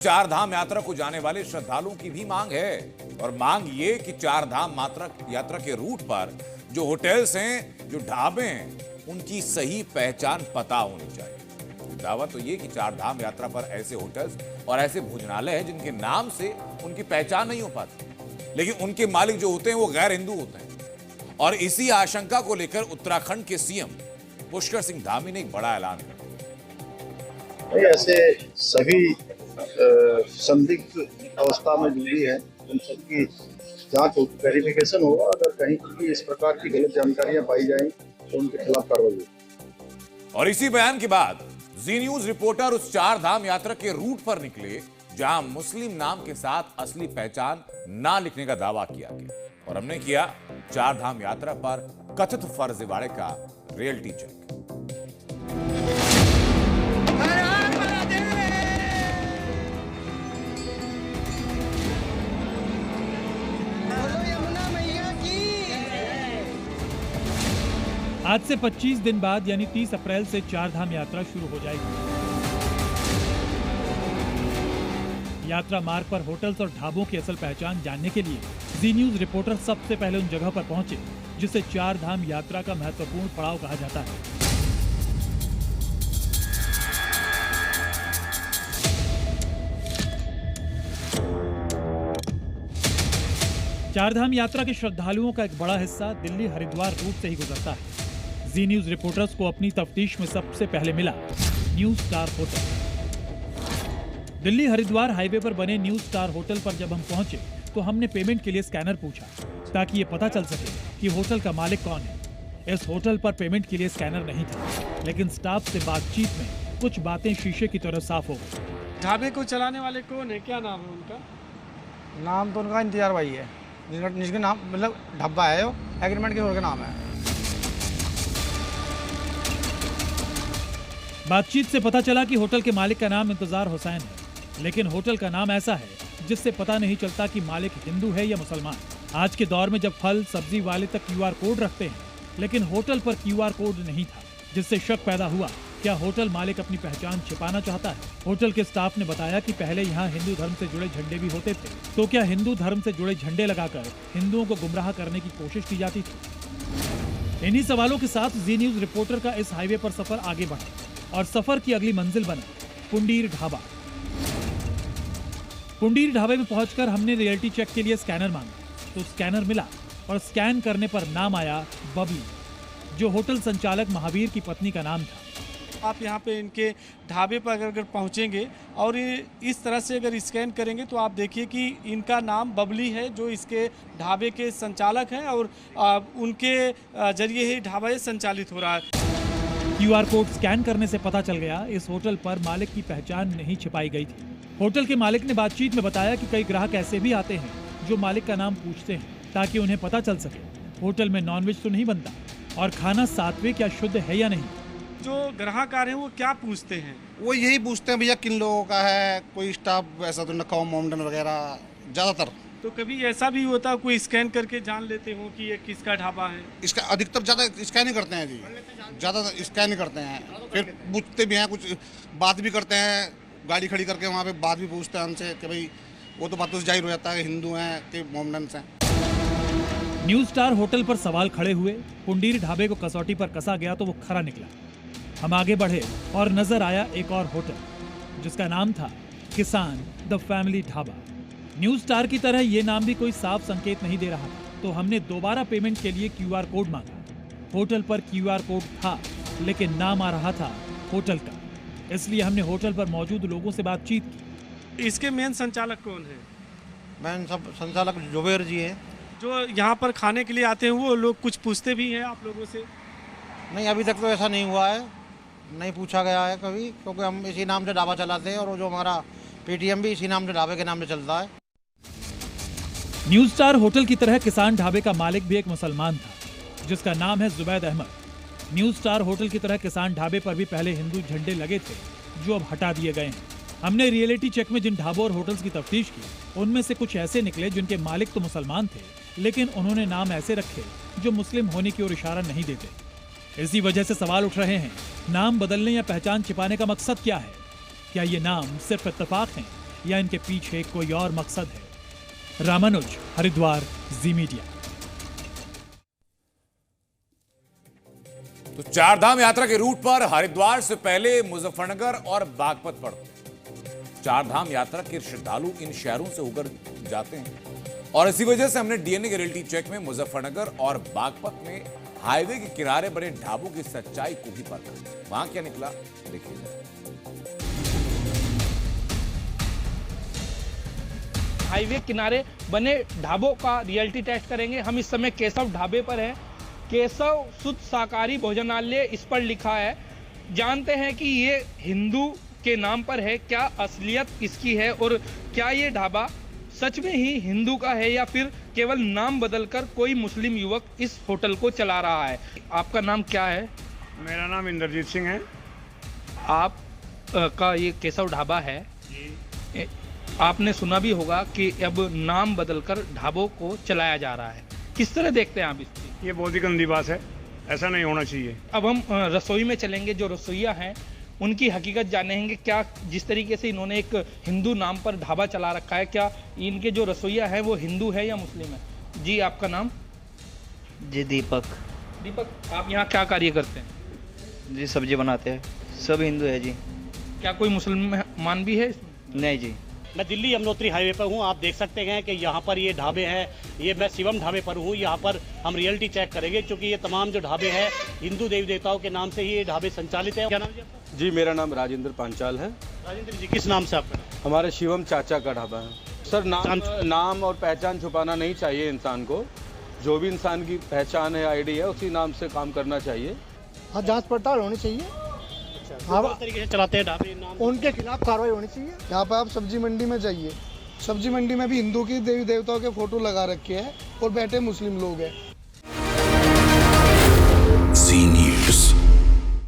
चार धाम यात्रा को जाने वाले श्रद्धालुओं की भी मांग है और मांग ये कि चार धाम यात्रा के रूट पर जो होटल्स हैं, जो ढाबे हैं, उनकी सही पहचान पता होनी चाहिए। दावा तो ये कि चार धाम यात्रा पर ऐसे होटल्स और ऐसे भोजनालय हैं जिनके नाम से उनकी पहचान नहीं हो पाती, लेकिन उनके मालिक जो होते हैं वो गैर हिंदू होते हैं। और इसी आशंका को लेकर उत्तराखंड के सीएम पुष्कर सिंह धामी ने एक बड़ा ऐलान किया। ऐसे सभी संदिग्ध अवस्था में जुड़ी है, उन सबकी जांच वेरिफिकेशन होगा। अगर कहीं भी इस प्रकार की गलत जानकारियां पाई जाएं तो उनके खिलाफ कार्रवाई होगी। और इसी बयान के बाद जी न्यूज रिपोर्टर उस चार धाम यात्रा के रूट पर निकले जहां मुस्लिम नाम के साथ असली पहचान ना लिखने का दावा किया गया, और हमने किया चार धाम यात्रा पर कथित फर्जीवाड़े का रियलिटी चेक। आज से 25 दिन बाद यानी 30 अप्रैल से चार धाम यात्रा शुरू हो जाएगी। यात्रा मार्ग पर होटल्स और ढाबों की असल पहचान जानने के लिए जी न्यूज रिपोर्टर सबसे पहले उन जगह पर पहुंचे जिसे चार धाम यात्रा का महत्वपूर्ण पड़ाव कहा जाता है। चार धाम यात्रा के श्रद्धालुओं का एक बड़ा हिस्सा दिल्ली हरिद्वार रूट से ही गुजरता है। जी न्यूज रिपोर्टर्स को अपनी तफ्तीश में सबसे पहले मिला new star hotel. Delhi Haridwar highway पर बने न्यू स्टार होटल पर जब हम पहुंचे तो हमने पेमेंट के लिए स्कैनर पूछा ताकि ये पता चल सके कि होटल का मालिक कौन है। इस होटल पर पेमेंट के लिए स्कैनर नहीं था, लेकिन स्टाफ से बातचीत में कुछ बातें शीशे की तरह साफ हो गई। ढाबे को चलाने वाले कौन है, क्या नाम है उनका? नाम तो उनका इंतजार भाई है, जिसका नाम मतलब ढाबा है, वो एग्रीमेंट के का नाम है। बातचीत से पता चला कि होटल के मालिक का नाम इंतजार हुसैन है, लेकिन होटल का नाम ऐसा है जिससे पता नहीं चलता कि मालिक हिंदू है या मुसलमान। आज के दौर में जब फल सब्जी वाले तक क्यूआर कोड रखते हैं, लेकिन होटल पर क्यूआर कोड नहीं था, जिससे शक पैदा हुआ क्या होटल मालिक अपनी पहचान छिपाना चाहता है। होटल के स्टाफ ने बताया कि पहले यहाँ हिंदू धर्म से जुड़े झंडे भी होते थे, तो क्या हिंदू धर्म से जुड़े झंडे लगाकर हिंदुओं को गुमराह करने की कोशिश की जाती थी। इन्हीं सवालों के साथ जी न्यूज रिपोर्टर का इस हाईवे पर सफर आगे बढ़ा और सफर की अगली मंजिल बना पुंडीर ढाबा। पुंडीर ढाबे में पहुंचकर हमने रियलिटी चेक के लिए स्कैनर मांगा तो स्कैनर मिला और स्कैन करने पर नाम आया बबली, जो होटल संचालक महावीर की पत्नी का नाम था। आप यहाँ पे इनके ढाबे पर अगर पहुँचेंगे और इस तरह से अगर स्कैन करेंगे तो आप देखिए कि इनका नाम बबली है, जो इसके ढाबे के संचालक हैं और उनके जरिए ही ढाबा संचालित हो रहा है। क्यूआर कोड स्कैन करने से पता चल गया इस होटल पर मालिक की पहचान नहीं छिपाई गई थी। होटल के मालिक ने बातचीत में बताया कि कई ग्राहक ऐसे भी आते हैं जो मालिक का नाम पूछते हैं ताकि उन्हें पता चल सके होटल में नॉनवेज तो नहीं बनता और खाना सात्विक या शुद्ध है या नहीं। जो ग्राहक आ रहे हैं वो क्या पूछते हैं? वो यही पूछते हैं भैया किन लोगों का है, कोई स्टाफ ऐसा तो न मोमडन वगैरह ज़्यादातर। तो कभी ऐसा भी होता कोई स्कैन करके जान लेते हो कि ये किसका ढाबा है? इसका अधिकतर ज़्यादा स्कैन ही करते हैं जी, ज़्यादा स्कैन ही करते हैं। फिर पूछते भी हैं, कुछ बात भी करते हैं, गाड़ी खड़ी करके वहाँ पे बात भी पूछते हैं हमसे कि भाई वो तो बात तो जाहिर हो जाता है हिंदू हैं कि मोमडन्स हैं। न्यू स्टार होटल पर सवाल खड़े हुए। पुंडीर ढाबे को कसौटी पर कसा गया तो वो खरा निकला। हम आगे बढ़े और नजर आया एक और होटल जिसका नाम था किसान the family dhaba. New star की तरह ये नाम भी कोई साफ संकेत नहीं दे रहा था, तो हमने दोबारा पेमेंट के लिए क्यूआर कोड मांगा। होटल पर क्यूआर कोड था, लेकिन नाम आ रहा था होटल का, इसलिए हमने होटल पर मौजूद लोगों से बातचीत की। इसके मेन संचालक कौन है? मैन सब संचालक जुबेर जी हैं। जो यहाँ पर खाने के लिए आते हैं वो लोग कुछ पूछते भी हैं आप लोगों से? नहीं, अभी तक तो ऐसा नहीं हुआ है, नहीं पूछा गया है कभी, क्योंकि हम इसी नाम से ढाबा चलाते हैं और जो हमारा पेटीएम भी इसी नाम से ढाबे के नाम से चलता है। न्यू स्टार होटल की तरह किसान ढाबे का मालिक भी एक मुसलमान था जिसका नाम है Zubaid Ahmad. New star hotel की तरह किसान ढाबे पर भी पहले हिंदू झंडे लगे थे जो अब हटा दिए गए हैं। हमने रियलिटी चेक में जिन ढाबों और होटल्स की तफ्तीश की उनमें से कुछ ऐसे निकले जिनके मालिक तो मुसलमान थे, लेकिन उन्होंने नाम ऐसे रखे जो मुस्लिम होने की ओर इशारा नहीं देते। इसी वजह से सवाल उठ रहे हैं, नाम बदलने या पहचान छिपाने का मकसद क्या है? क्या ये नाम सिर्फ इत्तेफाक हैं या इनके पीछे कोई और मकसद है। रामानुज, हरिद्वार, जी मीडिया। तो चारधाम यात्रा के रूट पर हरिद्वार से पहले मुजफ्फरनगर और बागपत पड़ते हैं। चारधाम यात्रा के श्रद्धालु इन शहरों से होकर जाते हैं और इसी वजह से हमने डीएनए के रियलिटी चेक में मुजफ्फरनगर और बागपत में हाईवे के किनारे बने ढाबों की सच्चाई को भी परखा। वहां क्या निकला देखिए। हाईवे किनारे बने ढाबों का रियलिटी टेस्ट करेंगे। हम इस समय केशव ढाबे पर हैं। केशव शुद्ध शाकाहारी भोजनालय इस पर लिखा है। जानते हैं कि ये हिंदू के नाम पर है, क्या असलियत इसकी है और क्या ये ढाबा सच में ही हिंदू का है या फिर केवल नाम बदलकर कोई मुस्लिम युवक इस होटल को चला रहा है। आपका नाम क्या है? मेरा नाम इंद्रजीत सिंह है। आप का ये केशव ढाबा है। आपने सुना भी होगा कि अब नाम बदलकर ढाबों को चलाया जा रहा है। किस तरह देखते हैं आप इसकी? ये बहुत ही गंदी बात है, ऐसा नहीं होना चाहिए। अब हम रसोई में चलेंगे। जो रसोइया हैं उनकी हकीकत जानेंगे। क्या जिस तरीके से इन्होंने एक हिंदू नाम पर ढाबा चला रखा है, क्या इनके जो रसोइया है वो हिंदू है या मुस्लिम है? जी, आपका नाम? जी दीपक। दीपक, आप यहाँ क्या कार्य करते हैं? जी सब्जी बनाते हैं। सब हिंदू है जी। क्या कोई मुसलमान भी है इसमें? नहीं जी। मैं दिल्ली यमुनोत्री हाईवे पर हूँ। आप देख सकते हैं कि यहाँ पर ये ढाबे हैं। ये मैं शिवम ढाबे पर हूँ। यहाँ पर हम रियलिटी चेक करेंगे क्योंकि ये तमाम जो ढाबे हैं हिंदू देवी देवताओं के नाम से ही ये ढाबे संचालित है। क्या नाम जी आपका? जी मेरा नाम राजेंद्र पांचाल है। राजेंद्र जी, किस नाम से आपका? हमारे शिवम चाचा का ढाबा है। सर नाम और पहचान छुपाना नहीं चाहिए इंसान को। जो भी इंसान की पहचान है, आईडी है, उसी नाम से काम करना चाहिए। हाँ, जांच पड़ताल होनी चाहिए। हाँ, किस तरीके से चलाते हैं ढाबे, नाम उनके खिलाफ कार्रवाई होनी चाहिए। यहाँ पर आप सब्जी मंडी में जाइए, सब्जी मंडी में भी हिंदू की देवी देवताओं के फोटो लगा रखे हैं और बैठे मुस्लिम लोग हैं।